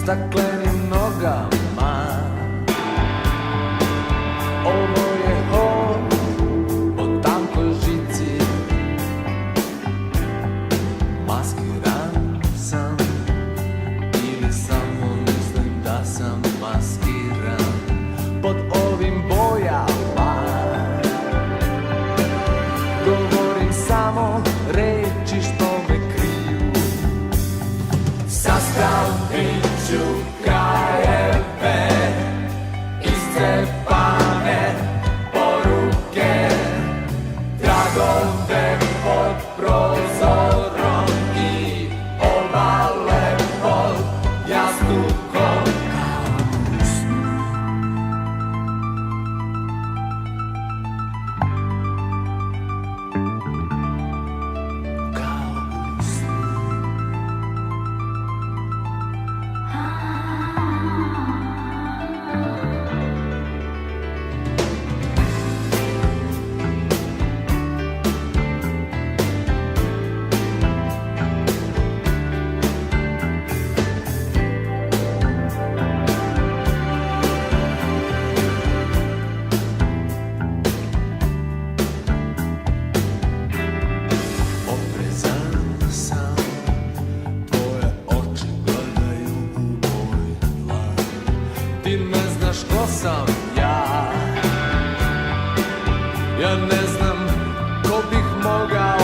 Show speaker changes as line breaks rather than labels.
Staklenim nogama. Ovo je hod po tankoj žici. Maskiran sam ili samo mislim da sam maskiran pod ovim bojama. Govorim samo reči što me kriju. Sastavit ću krajeve, iscepane poruke, tragove pod prozorom i ovale pod jastukom. Ti ne znaš ko sam ja. Ja ne znam ko bih mogao